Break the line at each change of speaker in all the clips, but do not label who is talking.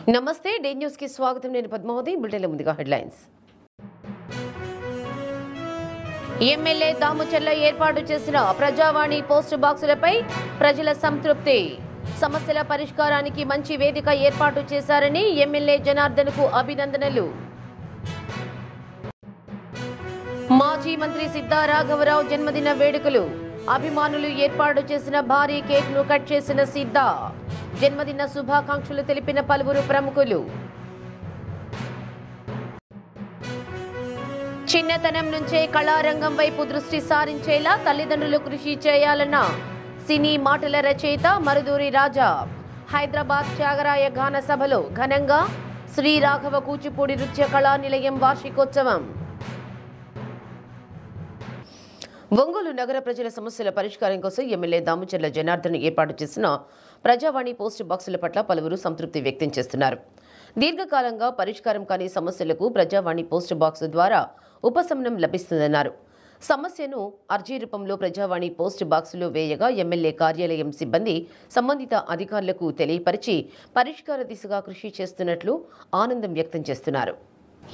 నమస్తే day news కి స్వాగతం. నేను పద్మావతి. బులెటిన్ల ముందుగా హెడ్లైన్స్. ఎమ్మెల్యే దాముచర్ల ఏర్పాటు చేసిన ప్రజావాణి పోస్ట్ బాక్సులపై ప్రజల సంతృప్తి. సమస్యల పరిష్కారానికి మంచి వేదిక ఏర్పాటు చేశారని ఎమ్మెల్యే జనార్దన్కు అభినందనలు. మాజీ మంత్రి సిద్ధా రాఘవరావు జన్మదిన వేడుకలు. అభిమానులు ఏర్పాటు చేసిన భారీ కేక్ ను కట్ చేసిన సిద్ధా. జన్మదిన శుభాకాంక్షలు తెలిపిన పలువురు ప్రముఖులు. చిన్నతనం నుంచే కళారంగం వైపు దృష్టి సారించేలా తల్లిదండ్రులు కృషి చేయాలన్న సినీ మాటల రచయిత మరుదూరి రాజా. హైదరాబాద్ త్యాగరాయ గాన సభలో ఘనంగా శ్రీ రాఘవ కూచిపూడి నృత్య కళా నిలయం వార్షికోత్సవం. ఒంగోలు నగర ప్రజల సమస్యల పరిష్కారం కోసం ఎమ్మెల్యే దాముచర్ల జనార్దన్ ఏర్పాటు చేసిన ప్రజావాణి పోస్ట్ బాక్సుల పట్ల పలువురు సంతృప్తి వ్యక్తం చేస్తున్నారు. దీర్ఘకాలంగా పరిష్కారం కాని సమస్యలకు ప్రజావాణి పోస్ట్ బాక్సు ద్వారా ఉపశమనం లభిస్తుందన్నారు. సమస్యను అర్జీ రూపంలో ప్రజావాణి పోస్ట్ బాక్సులో వేయగా ఎమ్మెల్యే కార్యాలయం సిబ్బంది సంబంధిత అధికారులకు తెలియపరిచి పరిష్కార దిశగా కృషి చేస్తున్నట్లు ఆనందం వ్యక్తం చేస్తున్నారు.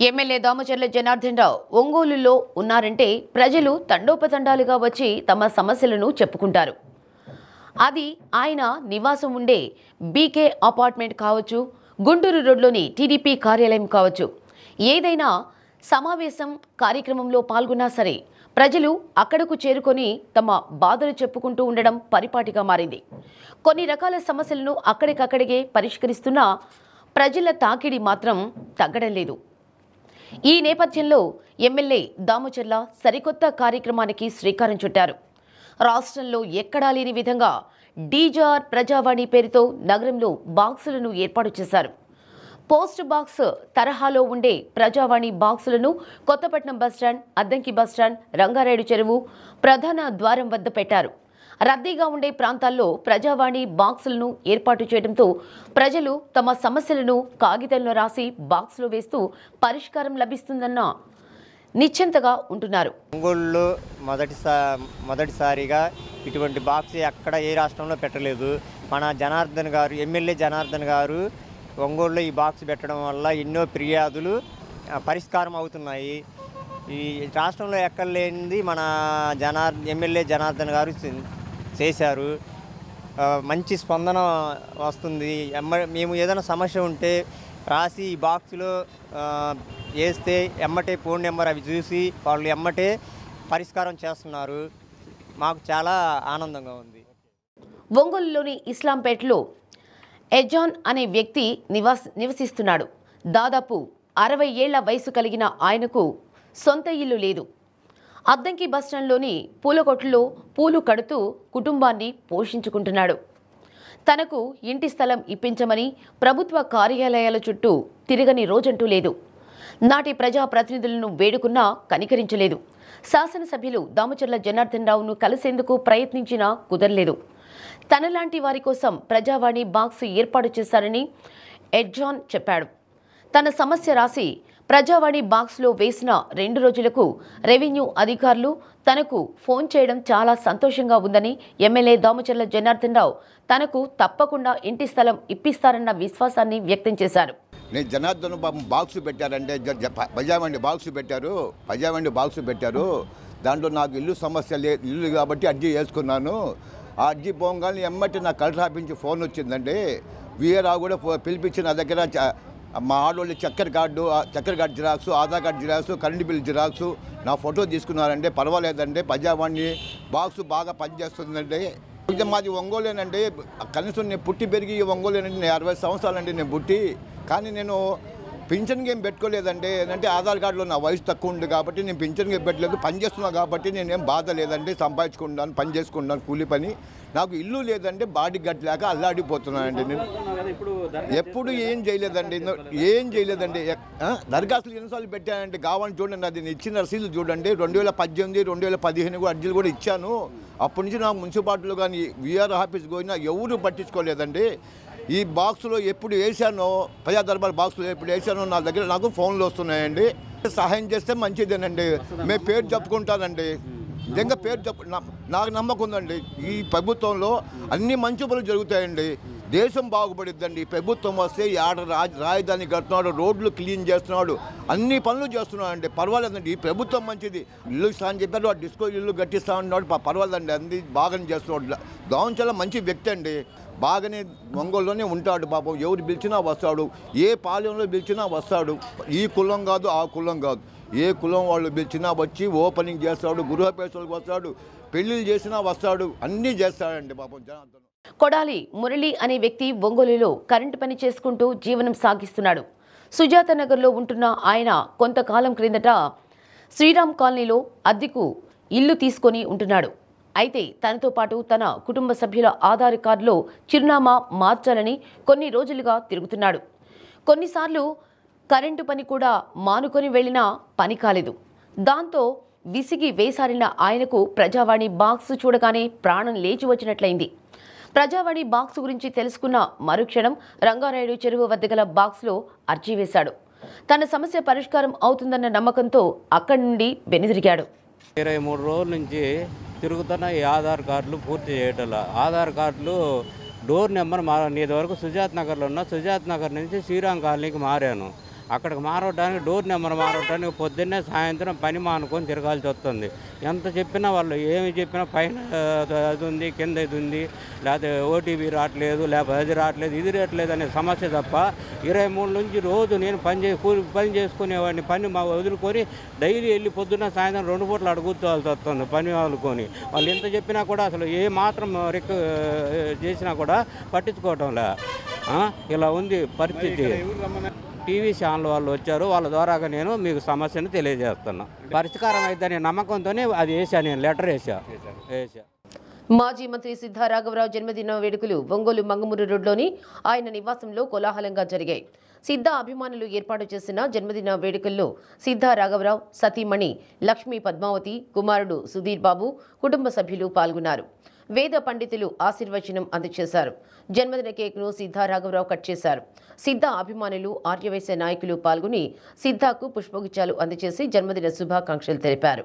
ఎమ్మెల్యే దామచర్ల జనార్దన్ రావు ఒంగోలులో ఉన్నారంటే ప్రజలు తండోపతండాలుగా వచ్చి తమ సమస్యలను చెప్పుకుంటారు. అది ఆయన నివాసం ఉండే బీకే అపార్ట్మెంట్ కావచ్చు, గుంటూరు రోడ్లోని టీడీపీ కార్యాలయం కావచ్చు, ఏదైనా సమావేశం కార్యక్రమంలో పాల్గొన్నా సరే ప్రజలు అక్కడకు చేరుకొని తమ బాధలు చెప్పుకుంటూ ఉండడం పరిపాటిగా మారింది. కొన్ని రకాల సమస్యలను అక్కడికక్కడికే పరిష్కరిస్తున్నా ప్రజల తాకిడి మాత్రం తగ్గడం లేదు. ఈ నేపథ్యంలో ఎమ్మెల్యే దాముచర్ల సరికొత్త కార్యక్రమానికి శ్రీకారం చుట్టారు. రాష్ట్రంలో ఎక్కడా లేని విధంగా డీజార్ ప్రజావాణి పేరుతో నగరంలో బాక్సులను ఏర్పాటు చేశారు. పోస్ట్ బాక్స్ తరహాలో ఉండే ప్రజావాణి బాక్సులను కొత్తపట్నం బస్టాండ్, అద్దంకి బస్టాండ్, రంగారాయుడు చెరువు ప్రధాన ద్వారం వద్ద పెట్టారు. రద్దీగా ఉండే ప్రాంతాల్లో ప్రజావాణి బాక్సులను ఏర్పాటు చేయడంతో ప్రజలు తమ సమస్యలను కాగితంలో రాసి బాక్సులో వేస్తూ పరిష్కారం లభిస్తుందన్న నిశ్చింతగా ఉంటున్నారు.
ఒంగోలులో మొదటిసారిగా ఇటువంటి బాక్స్ ఎక్కడ ఏ రాష్ట్రంలో పెట్టలేదు. మన జనార్దన్ గారు, ఎమ్మెల్యే జనార్దన్ గారు ఒంగోలులో ఈ బాక్స్ పెట్టడం వల్ల ఎన్నో ఫిర్యాదులు పరిష్కారం అవుతున్నాయి. ఈ రాష్ట్రంలో ఎక్కడ లేనిది మన ఎమ్మెల్యే జనార్దన్ గారు చేశారు. మంచి స్పందన వస్తుంది. మేము ఏదైనా సమస్య ఉంటే రాసి ఈ బాక్సులో వేస్తే ఎమ్మటే ఫోన్ నెంబర్ అవి చూసి వాళ్ళు ఎమ్మటే పరిష్కారం చేస్తున్నారు. మాకు చాలా ఆనందంగా ఉంది.
ఒంగోలులోని ఇస్లాంపేటలో ఎజాన్ అనే వ్యక్తి నివసిస్తున్నాడు. దాదాపు 60 ఏళ్ల వయసు కలిగిన ఆయనకు సొంత ఇల్లు లేదు. అద్దంకి బస్టాండ్లోని పూలకొట్లో పూలు కడుతూ కుటుంబాన్ని పోషించుకుంటున్నాడు. తనకు ఇంటి స్థలం ఇప్పించమని ప్రభుత్వ కార్యాలయాల చుట్టూ తిరగని రోజంటూ లేదు. నాటి ప్రజాప్రతినిధులను వేడుకున్నా కనికరించలేదు. శాసనసభ్యులు దామచర్ల జనార్దన్ రావును కలిసేందుకు ప్రయత్నించినా కుదరలేదు. తనలాంటి వారి కోసం ప్రజావాణి బాక్స్ ఏర్పాటు చేశారని ఎడ్జాన్ చెప్పాడు. తన సమస్య రాసి ప్రజావాణి బాక్స్లో వేసిన 2 రోజులకు రెవెన్యూ అధికారులు తనకు ఫోన్ చేయడం చాలా సంతోషంగా ఉందని ఎమ్మెల్యే దామచర్ల జనార్దన్ రావు తనకు తప్పకుండా ఇంటి స్థలం ఇప్పిస్తారన్న విశ్వాసాన్ని వ్యక్తం చేశారు.
నేను జనార్దన్ బాక్స్ పెట్టారంటే ప్రజావాణి బాక్స్ పెట్టారు. దాంట్లో నాకు ఇల్లు సమస్య లేదు, ఇల్లు కాబట్టి అర్జీ చేసుకున్నాను. ఆ అర్జీ పోగానే ఎమ్మటి నాకు కలెక్టర్ ఆఫీస్ నుంచి ఫోన్ వచ్చిందండి. వీఆర్ఆ కూడా పిలిపించి నా దగ్గర మా ఆడవాళ్ళు చక్కెర card xerox, Aadhaar card xerox, current bill xerox నా ఫోటో తీసుకున్నారంటే పర్వాలేదండి. ప్రజావాణి బాక్స్ బాగా పనిచేస్తుందండి. ఇది మాది ఒంగోలేనండి. కనీసం నేను పుట్టి పెరిగి ఒంగోలేనండి. నేను 60 సంవత్సరాలండి నేను పుట్టి. కానీ నేను పింఛన్కి ఏం పెట్టుకోలేదండి. ఏంటంటే ఆధార్ కార్డులో నా వయసు తక్కువ ఉంది కాబట్టి నేను పింఛన్కి పెట్టలేదు. పని చేస్తున్నా కాబట్టి నేనేం బాధ లేదండి. సంపాదించుకుంటాను, పని చేసుకుంటాను, కూలి పని. నాకు ఇల్లు లేదంటే బాడీ గట్లేక అల్లాడిపోతున్నానండి. నేను ఎప్పుడు ఏం చేయలేదండి. దరఖాస్తులు ఎన్నిసార్లు పెట్టానంటే కావాలని చూడండి. అది ఇచ్చిన రసీదులు చూడండి. 2018, 2015 కూడా అర్జీలు కూడా ఇచ్చాను. అప్పటి నుంచి నాకు మున్సిపాలిటీలో కానీ వీఆర్ ఆఫీస్కి పోయినా ఎవరు పట్టించుకోలేదండి. ఈ బాక్స్లో ఎప్పుడు వేసానో, ప్రజా దర్బార్ బాక్స్లో ఎప్పుడు వేసానో నా దగ్గర నాకు ఫోన్లు వస్తున్నాయండి. సహాయం చేస్తే మంచిదేనండి. మేము పేరు చెప్పుకుంటానండి. నిజంగా పేరు చెప్పు నాకు నమ్మకం ఉందండి. ఈ ప్రభుత్వంలో అన్ని మంచి పనులు జరుగుతాయండి. దేశం బాగుపడిద్దండి. ప్రభుత్వం వస్తే ఆడ రాజధాని కడుతున్నాడు, రోడ్లు క్లీన్ చేస్తున్నాడు, అన్ని పనులు చేస్తున్నాడు అంటే పర్వాలేదండి. ఈ ప్రభుత్వం మంచిది. ఇల్లు ఇస్తా అని చెప్పారు, డిస్కో ఇల్లు కట్టిస్తా ఉన్నాడు, పర్వాలేదండి. అన్ని బాగానే చేస్తున్నాడు. దాంచల మంచి వ్యక్తి అండి. బాగానే ఒంగోలులోనే ఉంటాడు పాపం. ఎవరు పిలిచినా వస్తాడు, ఏ పాలెంలో పిలిచినా వస్తాడు. ఈ కులం కాదు, ఆ కులం కాదు, ఏ కులం వాళ్ళు పిలిచినా వచ్చి ఓపెనింగ్ చేస్తాడు, గృహప్రవేశాలకు వస్తాడు, పెళ్లిళ్ళు చేసినా వస్తాడు, అన్నీ చేస్తాడండి పాపం జనార్దన్.
కొడాలి మురళి అనే వ్యక్తి ఒంగోలులో కరెంటు పని చేసుకుంటూ జీవనం సాగిస్తున్నాడు. సుజాత నగర్లో ఉంటున్న ఆయన కొంతకాలం క్రిందట శ్రీరామ్ కాలనీలో అద్దెకు ఇల్లు తీసుకొని ఉంటున్నాడు. అయితే తనతో పాటు తన కుటుంబ సభ్యుల ఆధార్ కార్డులో చిరునామా మార్చాలని కొన్ని రోజులుగా తిరుగుతున్నాడు. కొన్నిసార్లు కరెంటు పని కూడా మానుకొని వెళ్ళినా పని కాలేదు. దాంతో విసిగి వేసారిన ఆయనకు ప్రజావాణి బాక్స్ చూడగానే ప్రాణం లేచి వచ్చినట్లయింది. ప్రజావాణి బాక్స్ గురించి తెలుసుకున్న మరుక్షణం రంగారాయుడు చెరువు వద్ద గల బాక్స్లో అర్జీ వేశాడు. తన సమస్య పరిష్కారం అవుతుందన్న నమ్మకంతో అక్కడి నుండి వెనుదిరిగాడు.
23 రోజుల నుంచి తిరుగుతున్న ఈ ఆధార్ కార్డులు పూర్తి చేయటంలో ఆధార్ కార్డులు డోర్ నెంబర్ ఇది వరకు సుజాత్ నగర్లో ఉన్న సుజాత్ నగర్ నుంచి శ్రీరామ్ కాలనీకి మారాను. అక్కడికి మారడానికి డోర్ నెంబర్ మారడానికి పొద్దున్నే సాయంత్రం పని మానుకొని తిరగాల్సి వస్తుంది. ఎంత చెప్పినా వాళ్ళు ఏమి చెప్పినా పైన అది ఉంది, కింద ఇది ఉంది, లేకపోతే ఓటీపీ రావట్లేదు, లేకపోతే అది రావట్లేదు, ఇది రావట్లేదు అనే సమస్య తప్ప 23 నుంచి రోజు నేను పని చేసుకునేవాడిని. పని వదులుకొని డైలీ వెళ్ళి పొద్దున్న సాయంత్రం 2 పూటలు అడుగుకోవాల్సి వస్తుంది పని వదులుకొని. వాళ్ళు ఎంత చెప్పినా కూడా అసలు ఏ మాత్రం చేసినా కూడా పట్టించుకోవటంలే. ఇలా ఉంది పరిస్థితి. టీవీ ఛానల్ వాళ్ళు వచ్చారు, వాళ్ళ ద్వారాగా నేను మీకు సమస్యను తెలియజేస్తున్నా. పరిష్కారం అయితేనే నమ్మకంతోనే అది నేను లెటర్ వేసా.
మాజీ మంత్రి సిద్ధా రాఘవరావు జన్మదిన వేడుకలు ఒంగోలు మంగమూరు రోడ్లోని ఆయన నివాసంలో కోలాహలంగా జరిగాయి. సిద్ధా అభిమానులు ఏర్పాటు చేసిన జన్మదిన వేడుకల్లో సిద్ధా రాఘవరావు సతీమణి లక్ష్మీ పద్మావతి, కుమారుడు సుధీర్ బాబు, కుటుంబ సభ్యులు పాల్గొన్నారు. వేద పండితులు ఆశీర్వచనం అందజేశారు. జన్మదిన కేక్ను సిద్ధా రాఘవరావు కట్ చేశారు. సిద్ధా అభిమానులు, ఆర్యవైశ్య నాయకులు పాల్గొని సిద్ధాకు పుష్పగుచ్చాలు అందజేసి జన్మదిన శుభాకాంక్షలు తెలిపారు.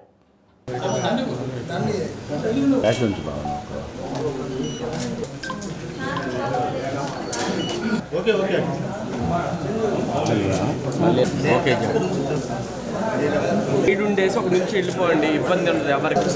ఉండేసి ఒక నుంచి వెళ్ళిపోండి, ఇబ్బంది ఉండదు ఎవరికి.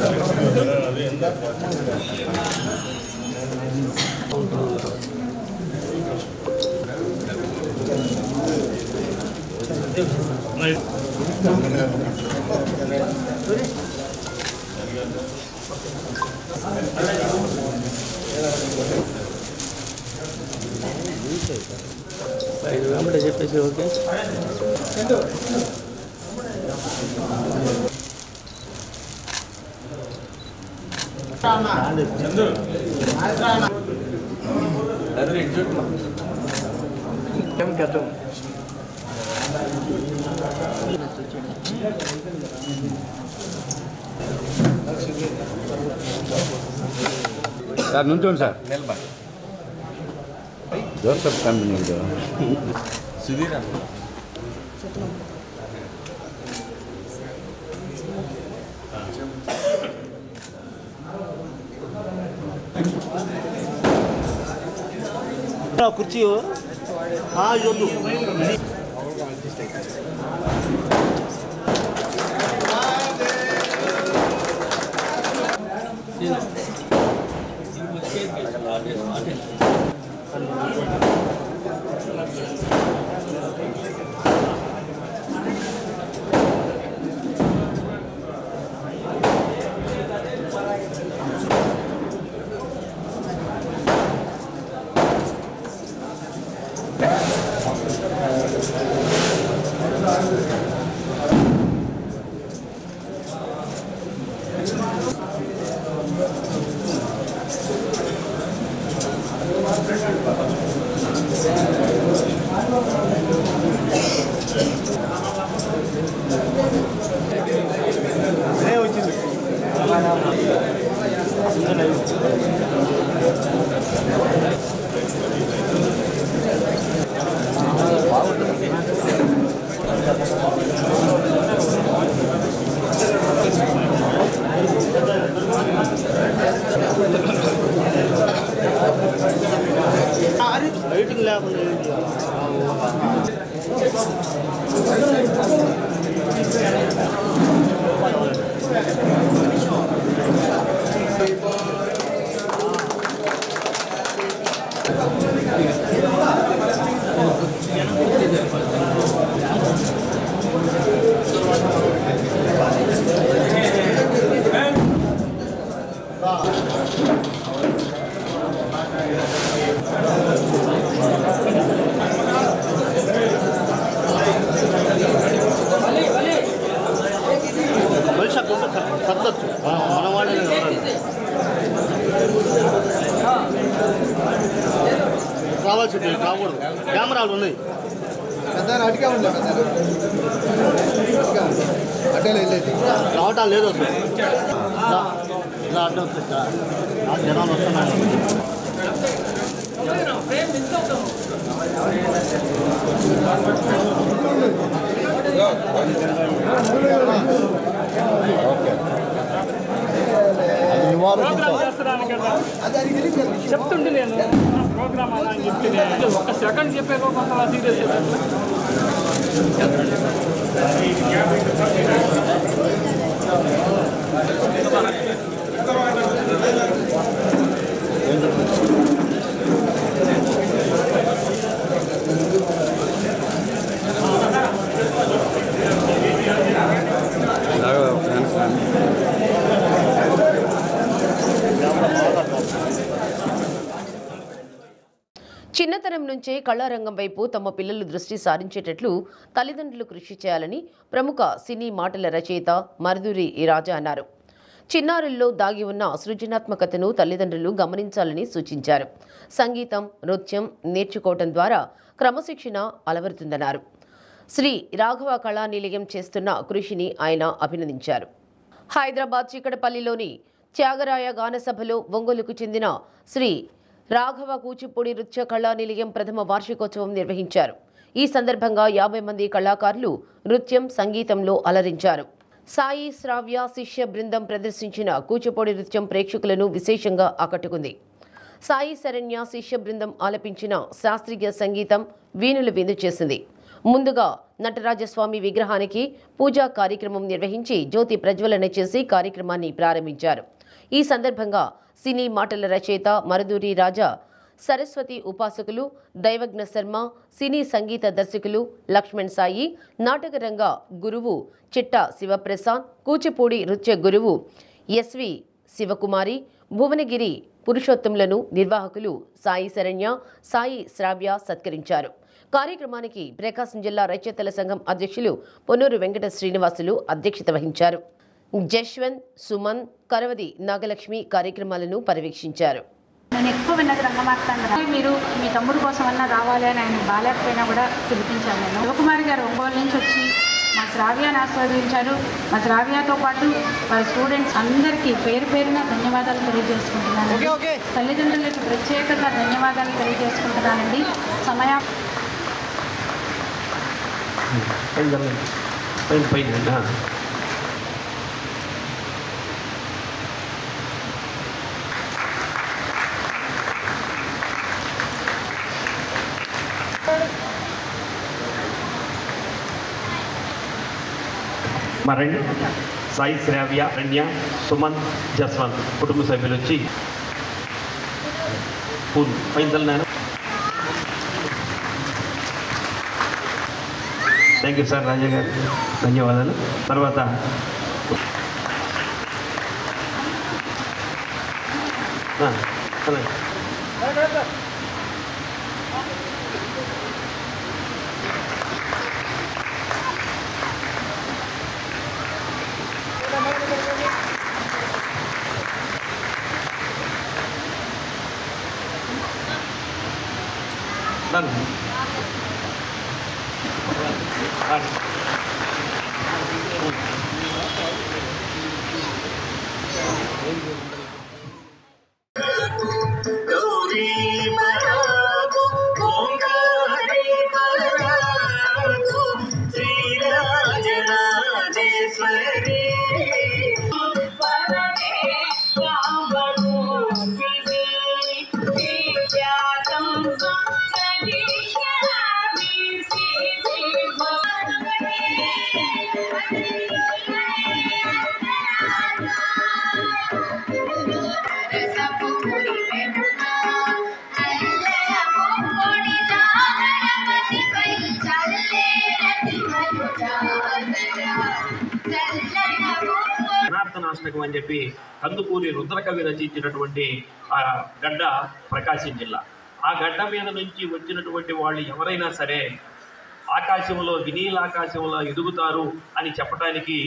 చెప్పేసి ఓకే.
సార్ నుంచోండి సార్. జోసెఫ్ కంపెనీ సుధీర్
కుర్చీ బాగుంటుంది. రావాల్సి రాకూడదు కెమెరాలు ఉన్నాయి పెద్ద అటుకే ఉంది అట్టే వెళ్ళేది రావటం లేదు ఇలా అడ్డం వస్తుంది జనాలు వస్తున్నారు
చెప్తుంటే నేను ప్రోగ్రామ్ అలా అని చెప్తే ఒక సెకండ్ చెప్పే కొంత సీరియస్
చిన్నతనం నుంచే కళారంగం వైపు తమ పిల్లలు దృష్టి సారించేటట్లు తల్లిదండ్రులు కృషి చేయాలని ప్రముఖ సినీ మాటల రచయిత మరుదూరి రాజా అన్నారు. చిన్నారుల్లో దాగి ఉన్న సృజనాత్మకతను తల్లిదండ్రులు గమనించాలని సూచించారు. సంగీతం, నృత్యం నేర్చుకోవటం ద్వారా క్రమశిక్షణ అలవరుతుందన్నారు. శ్రీ రాఘవ కళానిలయం చేస్తున్న కృషిని ఆయన అభినందించారు. హైదరాబాద్ చికటపల్లిలోని త్యాగరాయ గానసభలో ఒంగోలుకు చెందిన శ్రీ రాఘవ కూచిపూడి నృత్య కళానిలయం ప్రథమ వార్షికోత్సవం నిర్వహించారు. ఈ సందర్భంగా 50 మంది కళాకారులు నృత్యం, సంగీతంలో అలరించారు. సాయి శ్రావ్య శిష్య బృందం ప్రదర్శించిన కూచిపూడి నృత్యం ప్రేక్షకులను విశేషంగా ఆకట్టుకుంది. సాయి శరణ్య శిష్య బృందం ఆలపించిన శాస్త్రీయ సంగీతం వీణులు విందు చేసింది. ముందుగా నటరాజస్వామి విగ్రహానికి పూజా కార్యక్రమం నిర్వహించి జ్యోతి ప్రజ్వలన చేసి కార్యక్రమాన్ని ప్రారంభించారు. ఈ సందర్భంగా సినీ మాటల రచయిత మరుదూరి రాజా, సరస్వతి ఉపాసకులు దైవజ్ఞ శర్మ, సినీ సంగీత దర్శకులు లక్ష్మణ్ సాయి, నాటకరంగ గురువు చిట్టా శివప్రసాద్, కూచిపూడి నృత్య గురువు ఎస్వి శివకుమారి, భువనగిరి పురుషోత్తములను నిర్వాహకులు సాయి శరణ్య, సాయి శ్రావ్య సత్కరించారు. కార్యక్రమానికి ప్రకాశం జిల్లా రచయితల సంఘం అధ్యక్షులు పొన్నూరు వెంకట శ్రీనివాసులు అధ్యక్షత వహించారు. జశ్వంత్, సుమన్, కరవది నాగలక్ష్మి కార్యక్రమాలను పర్యవేక్షించారు.
నేను ఎక్కువ విన్నది రంగమార్తాండ. మీరు మీ తమ్ముడు కోసం అన్నా రావాలి అని ఆయన బాలేకపోయినా కూడా పిలిపించాను. నేను శివకుమారి గారు ఒంగోలు నుంచి వచ్చి మా శ్రావ్యాన్ని ఆస్వాదించారు. మా శ్రావ్యతో పాటు వారి స్టూడెంట్స్ అందరికీ పేరు పేరున ధన్యవాదాలు తెలియజేసుకుంటున్నాను. తల్లిదండ్రులకు ప్రత్యేకంగా ధన్యవాదాలు తెలియజేసుకుంటున్నానండి. సమయం
మరణి సాయి శ్రావ్య, అరణ్య, సుమన్, జస్వంత్ కుటుంబ సభ్యులు వచ్చి పైందలు. థ్యాంక్ యూ సార్ రాజా గారు, ధన్యవాదాలు. తర్వాత
Swari
పంచకం అని చెప్పి కందుకూరి రుద్రకవి రచించినటువంటి గడ్డ ప్రకాశం జిల్లా. ఆ గడ్డ మీద నుంచి వచ్చినటువంటి వాళ్ళు ఎవరైనా సరే ఆకాశంలో వినీలాకాశంలో ఎదుగుతారు అని చెప్పడానికి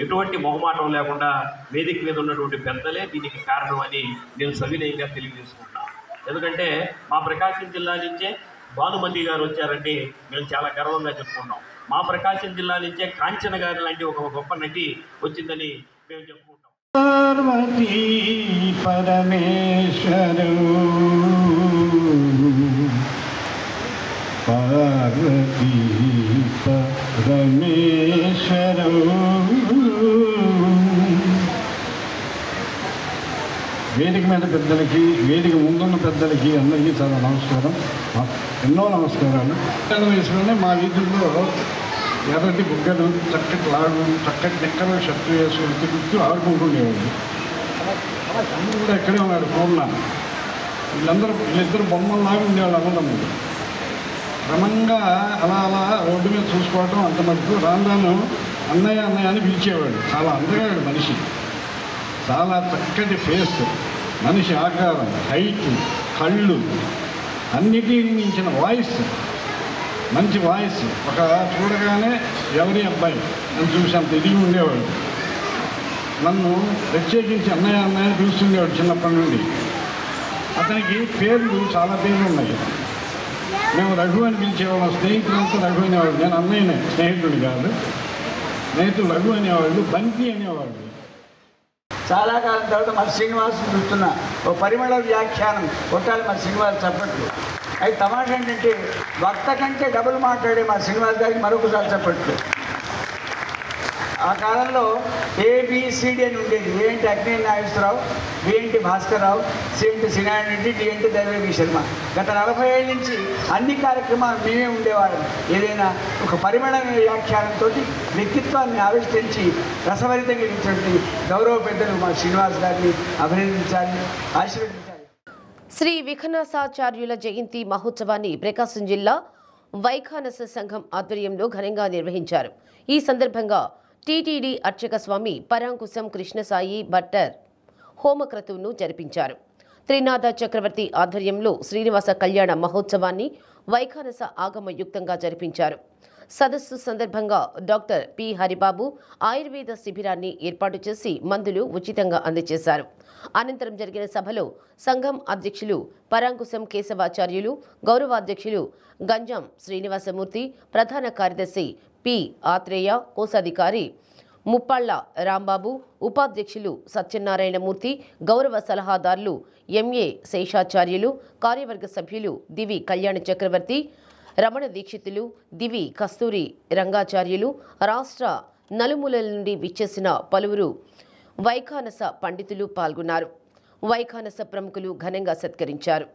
ఎటువంటి మొహమాటం లేకుండా వేదిక మీద ఉన్నటువంటి పెద్దలే దీనికి కారణం అని నేను సవినయంగా తెలియజేసుకుంటాను. ఎందుకంటే మా ప్రకాశం జిల్లా నుంచే భానుమతి గారు వచ్చారంటే మేము చాలా గర్వంగా చెప్పుకుంటాం. మా ప్రకాశం జిల్లా నుంచే కాంచన గారి లాంటి ఒక గొప్ప నటి వచ్చిందని మేము చెప్పుకుంటాం.
పార్వతీ పరమేశ్వరు పార్వతీ పరమేశ్వరు వేదిక మీద పెద్దలకి, వేదిక ముందున్న పెద్దలకి అందరికీ చాలా నమస్కారం, ఎన్నో నమస్కారాలు. వయసులోనే మా వీధుల్లో ఎర్రటి బుగ్గలు, చక్కటి లాగు, చక్కటి నిక్కలు షర్టు వేసుకుని తిరుగుతూ ఆడుకుంటుండేవాళ్ళు. అందరూ కూడా ఎక్కడే ఉన్నాడు పూర్ణ. వీళ్ళిద్దరు బొమ్మల్లాగా ఉండేవాళ్ళు అన్నదమ్ములు. క్రమంగా అలా అలా రోడ్డు మీద చూసుకోవటం అంత మటుకు రాను అన్నయ్య అన్నయ్య అని పిలిచేవాడు. చాలా అందగాడు మనిషి, చాలా చక్కటి ఫేస్, మనిషి ఆకారం, హైట్, కళ్ళు, అన్నిటిని మించిన వాయిస్, మంచి వాయిస్. ఒక చూడగానే ఎవరి అబ్బాయి అని చూసి అంత ఎదిగి ఉండేవాడు. నన్ను ప్రత్యేకించి అన్నయ్య అన్నయ్య పిలుస్తుండేవాడు చిన్నప్పటి నుండి. అతనికి పేర్లు చాలా పేర్లు ఉన్నాయి. మేము రఘు అని పిలిచేవాళ్ళం, స్నేహితులంతా రఘు అనేవాడు. నేను అన్నయ్యనే, స్నేహితుడు కాదు. స్నేహితులు రఘు అనేవాళ్ళు, బంతి అనేవాళ్ళు.
చాలా కాలం తర్వాత మరి శ్రీనివాస్ చూస్తున్న ఓ పరిమళ వ్యాఖ్యానం కొట్టాలి మరి శ్రీనివాస్ చప్పట్లు. అయితే తమాషా ఏంటంటే భక్త కంటే డబుల్ మాట్లాడే మా శ్రీనివాస్ గారికి మరొకసారి చప్పట్లు. ఆ కాలంలో ఏబిసిడి అని ఉండేది. ఏ అంటే అగ్నేని నాగేశ్వరరావు, బి అంటే భాస్కర్రావు, సి అంటే శ్రీనారాయణ రెడ్డి, డి అంటే దైవేగి శర్మ. గత 40 ఏళ్ళ నుంచి అన్ని కార్యక్రమాలు మేమే ఉండేవాళ్ళం. ఏదైనా ఒక పరిమళ వ్యాఖ్యానంతో వ్యక్తిత్వాన్ని ఆవిష్కరించి రసభరితంగా ఇచ్చినటువంటి గౌరవ పెద్దలు మా శ్రీనివాస్ గారిని అభినందించాలి, ఆశీర్వదించాలి.
శ్రీ విఘ్నసాచార్యుల జయంతి మహోత్సవాన్ని ప్రకాశం జిల్లా వైఖానస సంఘం ఆధ్వర్యంలో ఘనంగా నిర్వహించారు. ఈ సందర్భంగా టీటీడీ అర్చక స్వామి పరాంకుశం కృష్ణసాయి భట్టర్ హోమక్రతువును జరిపించారు. త్రినాథ చక్రవర్తి ఆధ్వర్యంలో శ్రీనివాస కళ్యాణ మహోత్సవాన్ని వైఖానస ఆగమయుక్తంగా జరిపించారు. సదస్సు సందర్భంగా డాక్టర్ పి హరిబాబు ఆయుర్వేద శిబిరాన్ని ఏర్పాటు చేసి మందులు ఉచితంగా అందజేశారు. అనంతరం జరిగిన సభలో సంఘం అధ్యక్షులు పరాంకుశం కేశవాచార్యులు, గౌరవాధ్యక్షులు గంజాం శ్రీనివాసమూర్తి, ప్రధాన కార్యదర్శి పి ఆత్రేయ, కోశాధికారి ముప్పాళ్ల రాంబాబు, ఉపాధ్యక్షులు సత్యనారాయణమూర్తి, గౌరవ సలహాదారులు ఎంఏ శేషాచార్యులు, కార్యవర్గ సభ్యులు దివి కళ్యాణ చక్రవర్తి, రమణ దీక్షితులు, దివి కస్తూరి రంగాచార్యులు, రాష్ట్ర నలుమూలల నుండి విచ్చేసిన పలువురు వైఖానస పండితులు పాల్గొన్నారు. వైఖానస ప్రముఖులు ఘనంగా సత్కరించారు.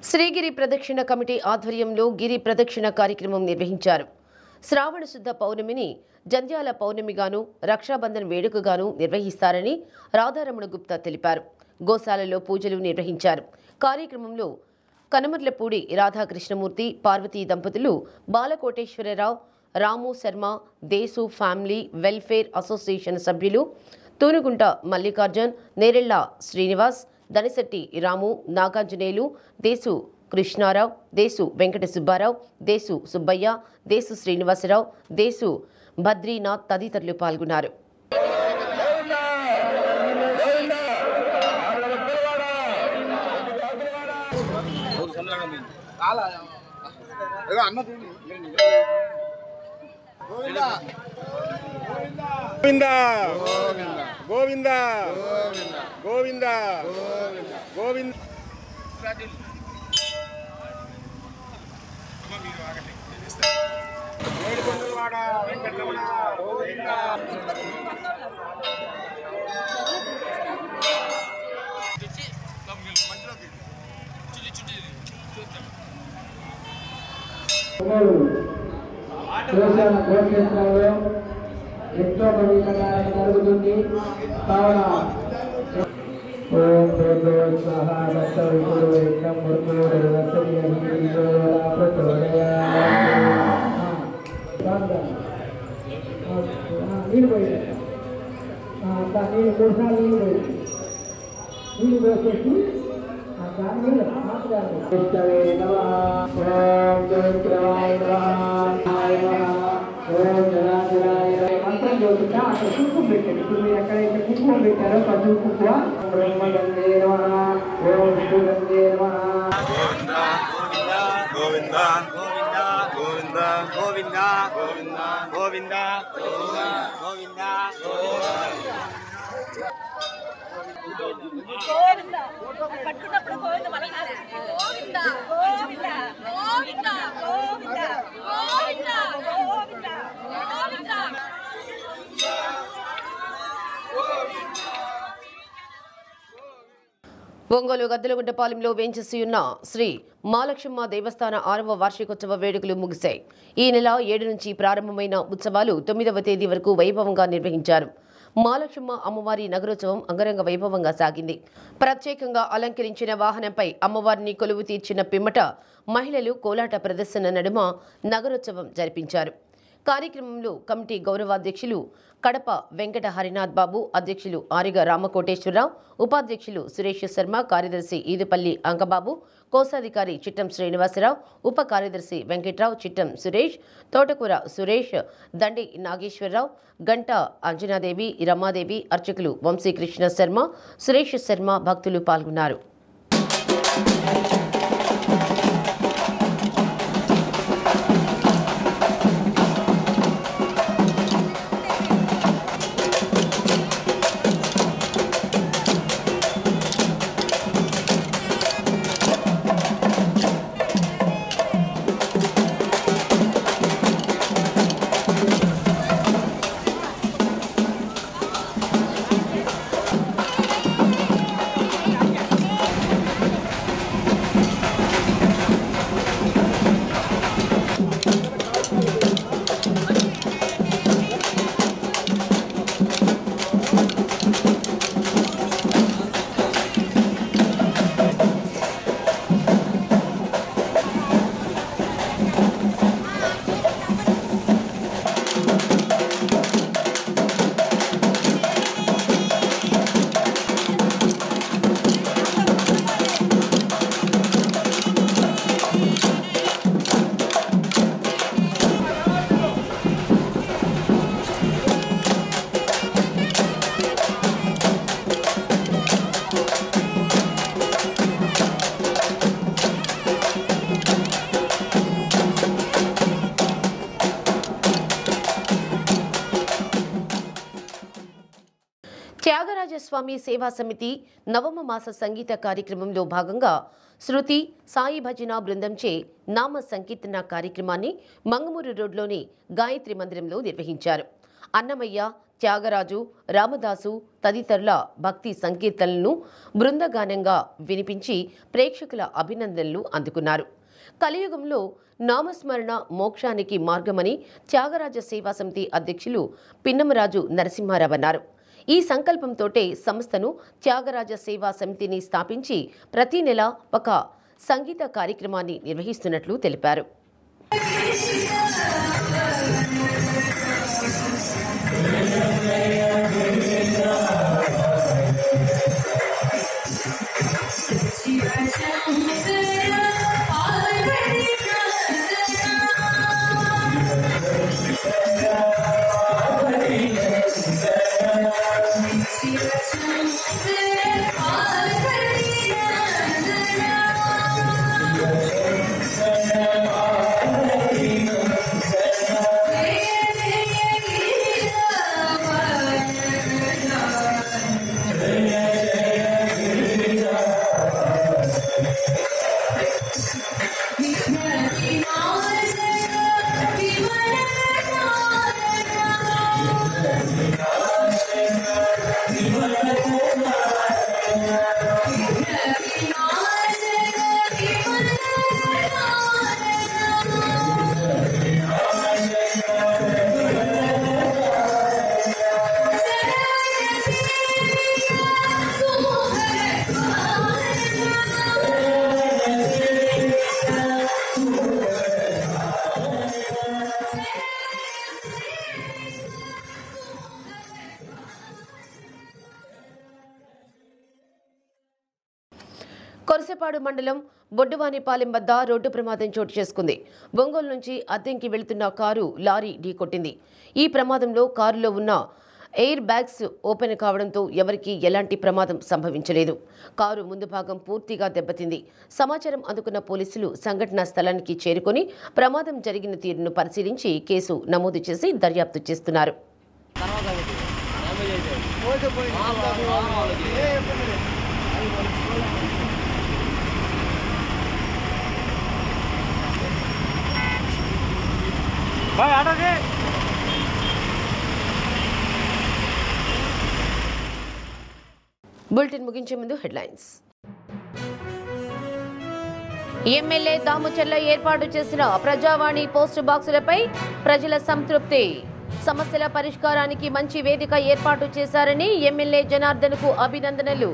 శ్రీగిరి ప్రదక్షిణ కమిటీ ఆధ్వర్యంలో గిరి ప్రదక్షిణ కార్యక్రమం నిర్వహించారు. శ్రావణ శుద్ధ పౌర్ణమిని జంధ్యాల పౌర్ణమిగాను, రక్షాబంధన్ వేడుకగాను నిర్వహిస్తారని రాధారమణ గుప్తా తెలిపారు. గోశాలలో పూజలు నిర్వహించారు. కార్యక్రమంలో కనమర్లపూడి రాధాకృష్ణమూర్తి పార్వతీ దంపతులు, బాలకోటేశ్వరరావు, రాము శర్మ, దేశు ఫ్యామిలీ వెల్ఫేర్ అసోసియేషన్ సభ్యులు, తూనుగుంట మల్లికార్జున్, నేరెళ్ల శ్రీనివాస్, దనిశెట్టి రాము, నాగాంజనేయులు, దేశు కృష్ణారావు, దేశు వెంకట సుబ్బారావు, దేశు సుబ్బయ్య, దేశు శ్రీనివాసరావు, దేశు బద్రీనాథ్ తదితరులు పాల్గొన్నారు.
గోవిందా గోవిందా గోవిందా గోవింద
గోక్షేత్రంలో ఎంతో పవిత్రంగా జరుగుతుంది. కావున ఓం భగవత్సహ దత్తవిపుడు యజ్ఞం ముర్మూడు దత్తరియ నీరోలా ప్రచోదయాత్. నీళ్ళు పోయి నీళ్ళు 3 సార్లు నీళ్ళు పోయి నీళ్ళు పోసేసి దాని మీద మాట్లాడాలి. ఓం దుర్గ్రవాయ మంత్రం చదువుతా అక్కడ కుంకుమ పెట్టండి. ఇప్పుడు మీరు ఎక్కడైతే కుంకుమ పెట్టారో పసుపు కుంకుమ బ్రహ్మగంధే నమః, ఓం విష్ణుగంధే నమః.
గోవింద గోవింద గోవింద గోవింద గోవింద గోవింద గోవింద
పట్టుకున్నప్పుడు గోవింద మలగాలి. గోవింద గోవింద గోవింద గోవింద గోవింద గోవింద గోవింద.
ఒంగోలు గద్దలగుంటపాలెంలో వేంచేసి ఉన్న శ్రీ మహాలక్ష్మ దేవస్థాన 6వ వార్షికోత్సవ వేడుకలు ముగిశాయి. ఈ నెల 7 నుంచి ప్రారంభమైన ఉత్సవాలు 9వ తేదీ వరకు వైభవంగా నిర్వహించారు. మహాలక్ష్మ అమ్మవారి నగరోత్సవం అంగరంగ వైభవంగా సాగింది. ప్రత్యేకంగా అలంకరించిన వాహనంపై అమ్మవారిని కొలువు తీర్చిన పిమ్మట మహిళలు కోలాట ప్రదర్శన నడుమ నగరోత్సవం జరిపించారు. కార్యక్రమంలో కమిటీ గౌరవాధ్యక్షులు కడప వెంకట హరినాథ్ బాబు, అధ్యక్షులు ఆరిగ రామకోటేశ్వరరావు, ఉపాధ్యక్షులు సురేష్ శర్మ, కార్యదర్శి ఈదుపల్లి అంకబాబు, కోశాధికారి చిట్టం శ్రీనివాసరావు, ఉప కార్యదర్శి వెంకట్రావు, చిట్టం సురేష్, తోటకూర సురేష్, దండి నాగేశ్వరరావు, గంట అంజనాదేవి, రమాదేవి, అర్చకులు వంశీకృష్ణ శర్మ, సురేష్ శర్మ, భక్తులు పాల్గొన్నారు. త్యాగరాజస్వామి సేవా సమితి నవమ మాస సంగీత కార్యక్రమంలో భాగంగా శృతి సాయి భజన బృందంచే నామ సంకీర్తన కార్యక్రమాన్ని మంగమూరు రోడ్లోని గాయత్రి మందిరంలో నిర్వహించారు. అన్నమయ్య, త్యాగరాజు, రామదాసు తదితరుల భక్తి సంకీర్తనలను బృందగానంగా వినిపించి ప్రేక్షకుల అభినందనలు అందుకున్నారు. కలియుగంలో నామస్మరణ మోక్షానికి మార్గమని త్యాగరాజ సేవా సమితి అధ్యక్షులు పిన్నమరాజు నరసింహారావు అన్నారు. ఈ సంకల్పంతోటే సంస్థను త్యాగరాజ సేవా సమితిని స్థాపించి ప్రతి నెల ఒక సంగీత కార్యక్రమాన్ని నిర్వహిస్తున్నట్లు తెలిపారు. కొరసపాడు మండలం బొడ్డువానిపాలెం వద్ద రోడ్డు ప్రమాదం చోటు చేసుకుంది. ఒంగోలు నుంచి అద్దెంకి వెళుతున్న కారు లారీ ఢీకొట్టింది. ఈ ప్రమాదంలో కారులో ఉన్న ఎయిర్ బ్యాగ్స్ ఓపెన్ కావడంతో ఎవరికీ ఎలాంటి ప్రమాదం సంభవించలేదు. కారు ముందు భాగం పూర్తిగా దెబ్బతింది. సమాచారం అందుకున్న పోలీసులు సంఘటనా స్థలానికి చేరుకొని ప్రమాదం జరిగిన తీరును పరిశీలించి కేసు నమోదు చేసి దర్యాప్తు చేస్తున్నారు. బులెటిన్ ముగించే ముందు హెడ్లైన్స్. ఎమ్మెల్యే దాముచెర్ల ఏర్పాటు చేసిన ప్రజావాణి పోస్ట్ బాక్సులపై ప్రజల సంతృప్తి. సమస్యల పరిష్కారానికి మంచి వేదిక ఏర్పాటు చేశారని ఎమ్మెల్యే జనార్దన్కు అభినందనలు.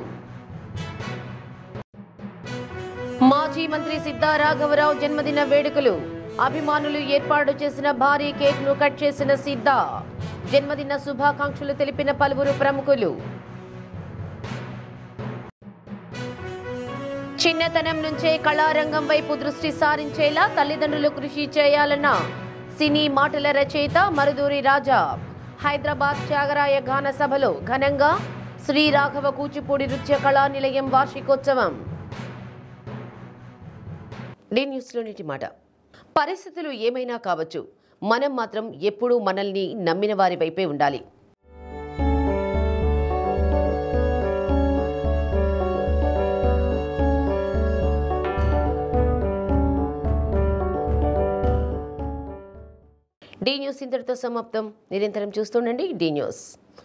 మాజీ మంత్రి సిద్ధా రాఘవరావు జన్మదిన వేడుకలు. అభిమానులు ఏర్పాటు చేసిన భారీ కేక్ ను కట్ చేసిన సిద్ధా. జన్మదిన శుభాకాంక్షలు తెలిపిన పలువురు ప్రముఖులు. చిన్నతనం నుంచే కళారంగం వైపు దృష్టి సారించేలా తల్లిదండ్రులు కృషి చేయాలన్న సినీ మాటల రచయిత మరుదూరి రాజా. హైదరాబాద్ త్యాగరాయ గాన సభలో ఘనంగా శ్రీ రాఘవ కూచిపూడి నృత్య కళా నిలయం వార్షికోత్సవం. డి న్యూస్లోని మాట. పరిస్థితులు ఏమైనా కావచ్చు, మనం మాత్రం ఎప్పుడూ మనల్ని నమ్మిన వారి వైపే ఉండాలి. డి న్యూస్ ఇంతటితో సమాప్తం. నిరంతరం చూస్తుండండి డి న్యూస్.